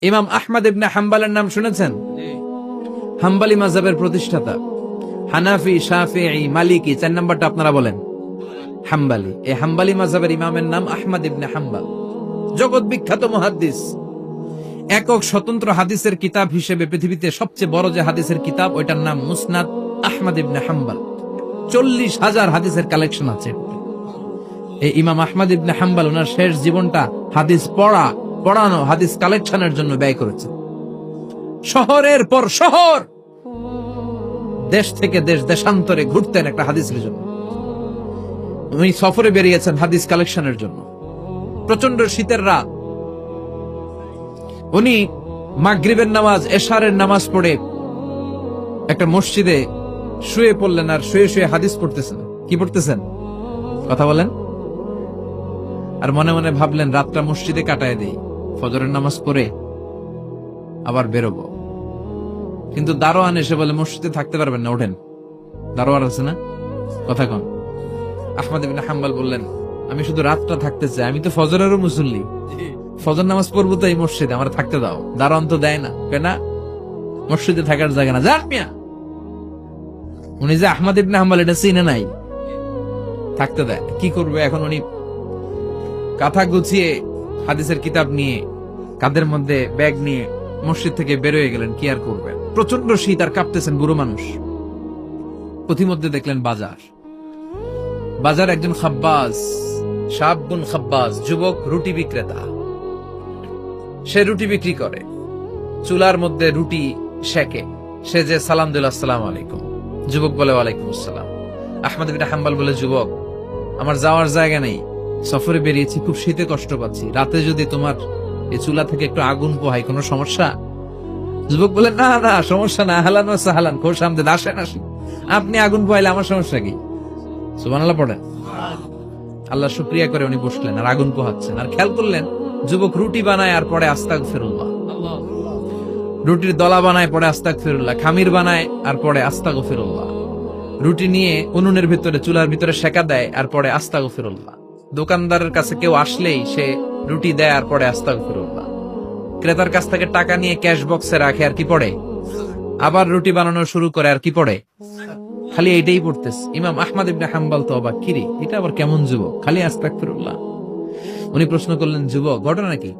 ইমাম আহমদ ইবনে হাম্বলের নাম শুনেছেন? হাম্বলি মাযহাবের প্রতিষ্ঠাতা। হানাফি, শাফিঈ, মালিকি, 4 নাম্বারটা আপনারা বলেন। হাম্বলি। এই হাম্বলি মাযহাবের ইমামের নাম আহমদ ইবনে হাম্বল। জগৎ বিখ্যাত মুহাদ্দিস। একক স্বতন্ত্র হাদিসের কিতাব হিসেবে পৃথিবীতে সবচেয়ে বড় যে হাদিসের কিতাব, ওইটার নাম মুসনাদ আহমদ ইবনে হাম্বল। 40,000 হাদিসের কালেকশন আছে। এই ইমাম আহমদ ইবনে হাম্বল ওনার শেষ জীবনটা হাদিস পড়ানো, হাদিস কালেকশনের জন্য ব্যয় করেছে। শহরের পর শহর, দেশ থেকে দেশ, দেশান্তরে ঘুরতেন একটা হাদিসের জন্য। উনি সফরে বেরিয়েছেন হাদিস কালেকশনের জন্য। প্রচন্ড শীতের রাত, উনি মাগরিবের নামাজ, এশারের নামাজ পড়ে একটা মসজিদে শুয়ে পড়লেন, আর শুয়ে শুয়ে হাদিস পড়তেছেন। কি পড়তেছেন? কথা বলেন। আর মনে মনে ভাবলেন রাতটা মসজিদে কাটায় দেই, ফজরের নামাজ পড়ে আবার বেরোবো। কিন্তু দারোয়ান এসে বলে মসজিদে থাকতে পারবেন না, ওঠেন। দারোয়ান আছে না? কথা কন। আহমদ ইবনে হাম্বল বললেন, আমি শুধু রাতটা থাকতে চাই, আমি তো ফজরেরও মুসল্লি, ফজর নামাজ পড়বো তো এই মসজিদে, আমার থাকতে দাও। দারোয়ান তো দেয় না, কেনা মসজিদে থাকার জায়গা না, যান মিয়া। উনি যে আহমদ ইবনে হাম্বল এটা চিনে নাই, থাকতে দেয়। কি করবে এখন? উনি কাঁথা গুছিয়ে হাদিসের কিতাব নিয়ে কাঁধের মধ্যে ব্যাগ নিয়ে মসজিদ থেকে বের হয়ে গেলেন। কি আর করবেন, প্রচন্ড শীত, আর কাঁপতেছেন, বুড়ো মানুষ। পথিমধ্যে দেখলেন বাজার একজন খাব্বাজ, শাবুন খাব্বাজ, যুবক রুটি বিক্রেতা। সে রুটি বিক্রি করে, চুলার মধ্যে রুটি সেকে। সে যে সালাম দিল, আসসালামু আলাইকুম। যুবক বলে, ওয়ালাইকুম আসসালাম। আহমদ ইবনে হাম্বল বলে, যুবক, আমার যাওয়ার জায়গা নেই, সফরে বেরিয়েছি, খুব শীতে কষ্ট পাচ্ছি, রাতে যদি তোমার এই চুলা থেকে একটু আগুন পোহাই, কোনো সমস্যা? যুবক বলে, না না, সমস্যা না, আহলান ওয়া সাহলান, খোশ আমদেদ, আসেন আসেন, আপনি আগুন পোহাইলে আমার সমস্যা কি? সুবহানাল্লাহ পড়েন। আল্লাহ শুকরিয়া করে উনি বসলেন আর আগুন পোহাচ্ছেন। আর খেয়াল করলেন যুবক রুটি বানায় আর পরে আস্তাগফিরুল্লাহ, রুটির দলা বানায় পরে আস্তাগফিরুল্লাহ, খামির বানায় আর পরে আস্তাগফিরুল্লাহ, রুটি নিয়ে উনুনের ভিতরে, চুলার ভিতরে সেকা দেয় আর পরে আস্তাগফিরুল্লাহ। দোকানদারের কাছে কেউ আসলেই সে রুটি দেয় আর পরে আস্তাগফিরুল্লাহ। ক্রেতার কাছ থেকে টাকা নিয়ে ক্যাশ বক্সে রাখে আর কি পড়ে? আবার রুটি বানানো শুরু করে আর কি পড়ে? খালি এইটাই পড়তেছে। ইমাম আহমদ ইবনে হাম্বল তো অবাক, কিরে এটা আবার কেমন যুবক, খালি আস্তাগফিরুল্লাহ। উনি প্রশ্ন করলেন, যুবক, ঘটনা কি?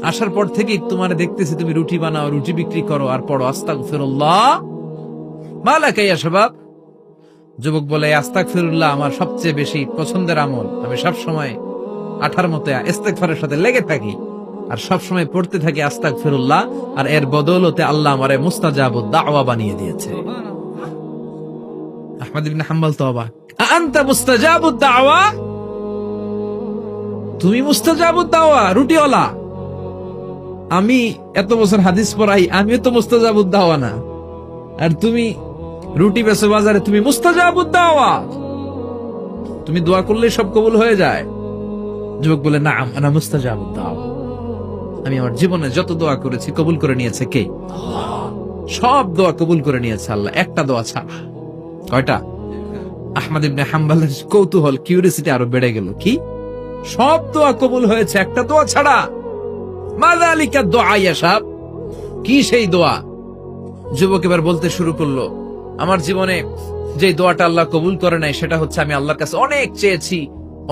আসার পর থেকেই তোমার দেখতেছি তুমি রুটি বানাও, রুটি বিক্রি করো আর পড়ো আস্তাগফিরুল্লাহ, মালাকা ইয়া শাবাব। যুবক বলে, আস্তাগফিরুল্লাহ আমার সবচেয়ে বেশি পছন্দের আমল, আমি সব সময় আঠার মতো ইস্তেগফারের সাথে লেগে থাকি আর সব সময় পড়তে থাকি আস্তাগফিরুল্লাহ, আর এর বদৌলতে আল্লাহ আমারে মুস্তাজাবুদ দাওয়া বানিয়ে দিয়েছে। আহমদ ইবনে হাম্বল তো অবাক, আনতা মুস্তাজাবুদ দাওয়া? তুমি মুস্তাজাবুদ দাওয়া, রুটিওয়ালা? আমি এত বছর হাদিস পড়াই, আমিও তো মুস্তাজাবুদ দাওয়া না, আর তুমি রুটি বেচো বাজারে, তুমি মুস্তাজাবুদ দাওয়া? তুমি দোয়া করলে সব কবুল হয়ে যায়? যুবক বলে, না, আনা মুস্তাজাবুদ দাওয়া। আমি আমার জীবনে যত দোয়া করেছি কবুল করে নিয়েছে কে? সব দোয়া কবুল করে নিয়েছে আল্লাহ, একটা দোয়া ছাড়া। কয়টা? আহমদ ইবনে হাম্বলের কৌতূহল, কিউরিওসিটি আরো বেড়ে গেল। কি? সব দোয়া কবুল হয়েছে, একটা দোয়া ছাড়া? মাযালিকা দুআ ইয়া শাব, কি সেই দোয়া? যুবক এবার বলতে শুরু করলো, আমার জীবনে যে দোয়াটা আল্লাহ কবুল করে নাই সেটা হচ্ছে, আমি আল্লাহর কাছে অনেক চেয়েছি,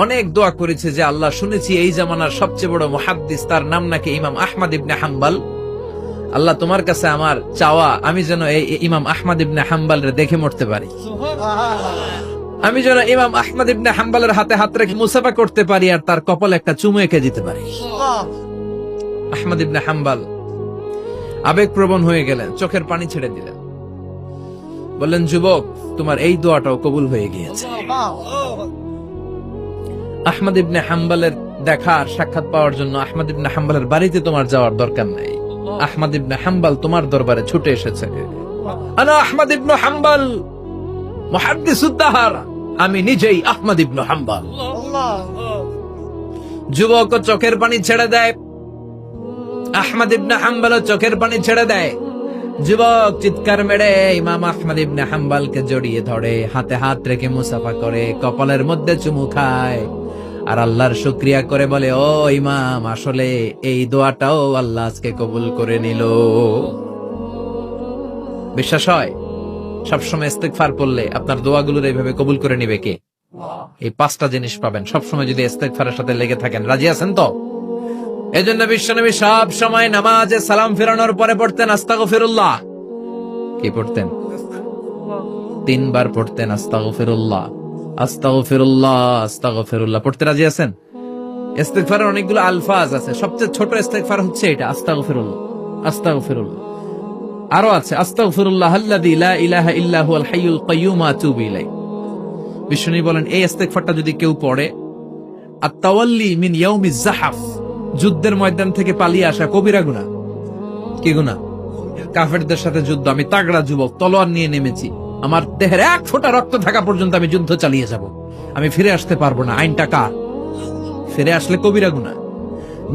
অনেক দোয়া করেছে যে আল্লাহ, শুনেছি এই জামানার সবচেয়ে বড় মুহাদ্দিস, তার নাম নাকি ইমাম আহমদ ইবনে হাম্বল। আল্লাহ, তোমার কাছে আমার চাওয়া, আমি যেন এই ইমাম আহমদ ইবনে হাম্বলের দেখে মরতে পারি, আমি যেন ইমাম আহমদ ইবনে হাম্বলের হাতে হাত রেখে মুসাফা করতে পারি আর তার কপালে একটা চুমু এঁকে দিতে পারি। আহমদ ইবনে হাম্বল আবেগপ্রবণ হয়ে গেলেন, চোখের পানি ছেড়ে দিলেন, বললেন, যুবক, তোমার এই দোয়াটাও কবুল হয়ে গিয়েছে। আহমদ ইবনে হাম্বলের দেখার সাক্ষাৎ পাওয়ার জন্য আহমদ ইবনে হাম্বলের বাড়িতে তোমার যাওয়ার দরকার নাই, আহমদ ইবনে হাম্বল তোমার দরবারে ছুটে এসেছে। আনা আহমদ ইবনে হাম্বল মুহাদ্দিসুদ দাহর, আমি নিজেই আহমদ ইবনে হাম্বল। যুবক চোখের পানি ছেড়ে দেয়, আহমদ ইবনে হাম্বল চোখের পানি ছেড়ে দেয়। যুবক চিৎকার মেরে ইমাম আহমদ ইবনে হাম্বলকে জড়িয়ে ধরে, হাতে হাত রেখে মুসাফা করে, কপালের মধ্যে চুমু খায়। আর আল্লাহর শুকরিয়া করে বলে, ও ইমাম, আসলে এই দোয়াটাও আল্লাহ আজকে কবুল করে নিল। বিশ্বাস হয় সবসময় ইস্তেগফার পড়লে আপনার দোয়াগুলোর এইভাবে কবুল করে নিবে কে? এই 5টা জিনিস পাবেন সবসময় যদি ইস্তেগফারের সাথে লেগে থাকেন। রাজি আছেন তো? এজন্য বিশ্বনবী সব সময় নামাজে সালাম ফেরানোর পরে পড়তেন আস্তাগফিরুল্লাহ। কি পড়তেন? 3 বার পড়তেন আস্তাগফিরুল্লাহ, আস্তাগফিরুল্লাহ, আস্তাগফিরুল্লাহ। পড়তে রাজি আছেন? ইস্তেগফারের অনেকগুলো আলফাজ আছে, সবচেয়ে ছোট ইস্তেগফার হচ্ছে এটা, আস্তাগফিরুল্লাহ, আস্তাগফিরুল্লাহ। আরো আছে আস্তাগফিরুল্লাহ আল্লাযী লা ইলাহা ইল্লা হুয়াল হাইয়ুল কাইয়্যুম ওয়া আতুবু ইলাইহি। বিশ্বনবী বলেন এই ইস্তেগফারটা যদি কেউ পড়ে, আত-তাওয়াল্লি মিন ইয়াউমিজ যাহাফ, যুদ্ধের ময়দান থেকে পালিয়ে আসা কবিরা গুনাহ। কি গুনাহ? কাফেরদের সাথে যুদ্ধ, আমি তাগড়া যুবক, তলোয়ার নিয়ে নেমেছি, আমার দেহের 1 ফোঁটা রক্ত থাকা পর্যন্ত আমি যুদ্ধ চালিয়ে যাব, আমি ফিরে আসতে পারবো না, আইনটা কার? ফিরে আসলে কবিরা গুনাহ।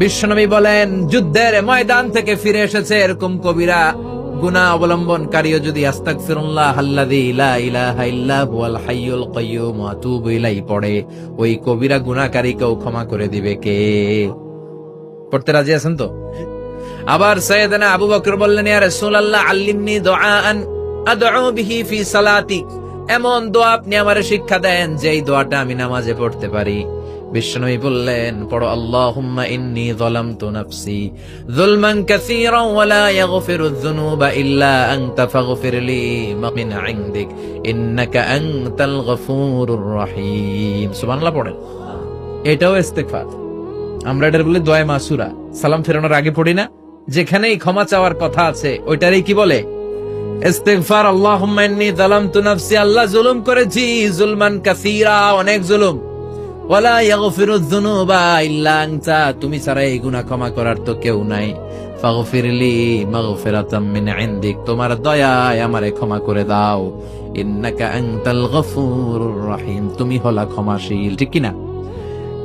বিশ্বনবী বলেন যুদ্ধের ময়দান থেকে ফিরে এসেছে এরকম কবিরা গুনাহ অবলম্বনকারীও যদি আস্তাগফিরুল্লাহ আল্লাযী লা ইলাহা ইল্লা হুয়াল হাইয়ুল কাইয়্যুম ওয়া আতুবু ইলাইহি পড়ে, ওই কবিরা গুনাহকারীকেও ক্ষমা করে দিবে কে? পড়তে রাজি আছেন তো? আবার সাইয়েদনা আবু বকর বললেন, ইয়া রাসূলুল্লাহ আল্লিমনি দুআআন আদউ বিহি ফি সালাতি, এমন দোয়া আপনি আমারে শিক্ষা দেন যেই দোয়াটা আমি নামাজে পড়তে পারি। বিশ্বনবী বললেন, পড়ো আল্লাহুম্মা ইন্নী যালামতু নাফসি যুলমান কাসীরান ওয়া লা ইয়াগফিরুয যুনুবা ইল্লা আনতা ফাগফিরলি মিন ইনদিক ইন্নাকা আনতাল গফুরুর রহিম। সুবহানাল্লাহ পড়েন। এটাও ইস্তেগফার। আমরা এটার বলে দোয়া মাসুরা, সালাম ফেরানোর আগে পড়ি না? যেখানেই ক্ষমা চাওয়ার কথা আছে ওইটারই কি বলে? ইস্তেগফার। আল্লাহুম্মা ইন্নী যালামতু নাফসি, আল্লাহ জুলুম করেছি, যুলমান কাসীরা, অনেক জুলুম, ওয়ালা ইয়াগফিরুয যুনুবা ইল্লা আনতা, তুমি ছাড়া এই গুনাহ ক্ষমা করার তো কেউ নাই, ফাগফিরলি মাগফিরাতাম মিন ইনদিক, তোমার দয়ায় আমারে ক্ষমা করে দাও, ইন্নাকা আনতাল গফুরুর রহিম, তুমি হলা ক্ষমাশীল। ঠিক কি না?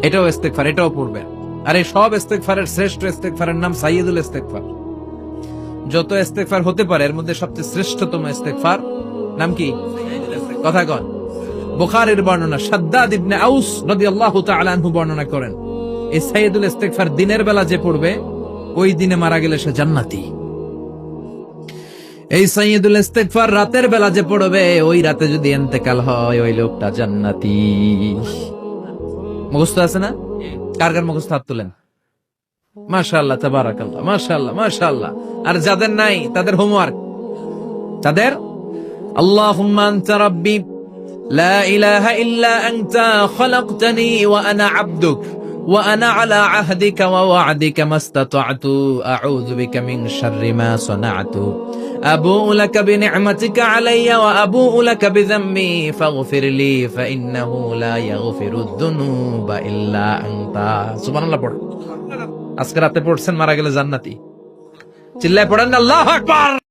এটাও ইস্তেগফার, এটাও পড়বেন। আর এই সব ইস্তেগফারের শ্রেষ্ঠ ইস্তেগফারের নাম সাইয়্যিদুল ইস্তেগফার। যত ইস্তেগফার হতে পারে এর মধ্যে সবচেয়ে শ্রেষ্ঠতম ইস্তেগফার নাম কি? কথা কন। বুখারীর বর্ণনা, শাদ্দাদ ইবনে আউস রাদিয়াল্লাহু তাআলা আনহু বর্ণনা করেন, এই সাইয়্যিদুল ইস্তেগফার দিনের বেলা যে পড়বে ওই দিনে মারা গেলে সে জান্নাতি। এই সাইয়্যিদুল ইস্তেগফার রাতের বেলা যে পড়বে ওই রাতে যদি ইন্তেকাল হয় ওই লোকটা জান্নাতি। মুখস্থ আছে না? কার কার মুখস্থ হাত তুলেন। মাশাআল্লাহ, তাবারাকাল্লাহ, মাশাআল্লাহ, মাশাআল্লাহ। আর যাদের নাই তাদের হোমওয়ার্ক, তাদের আল্লাহুম্মা আনতা রাব্বি লা ইলাহা ইল্লা আনতা খালাকতানি ওয়া আনা আবদুক ওয়া আনা আলা আহদিকা ওয়া ওয়া'দিকা মাস্তাতা'তু আউযু বিকা মিন শাররি মা সানা'তু আবুউ লাকা বিনি'মাতিকা আলাইয়া ওয়া আবুউ লাকা বিযামবি ফাগফিরলি ফাইন্নাহু লা ইয়াগফিরুয যুনুবা ইল্লা আনতা। সুবহানাল্লাহ পড়। আজকে রাতে পড়ছেন, মারা গেলে জান্নাতি। চিল্লায় পড়েন আল্লাহু আকবার।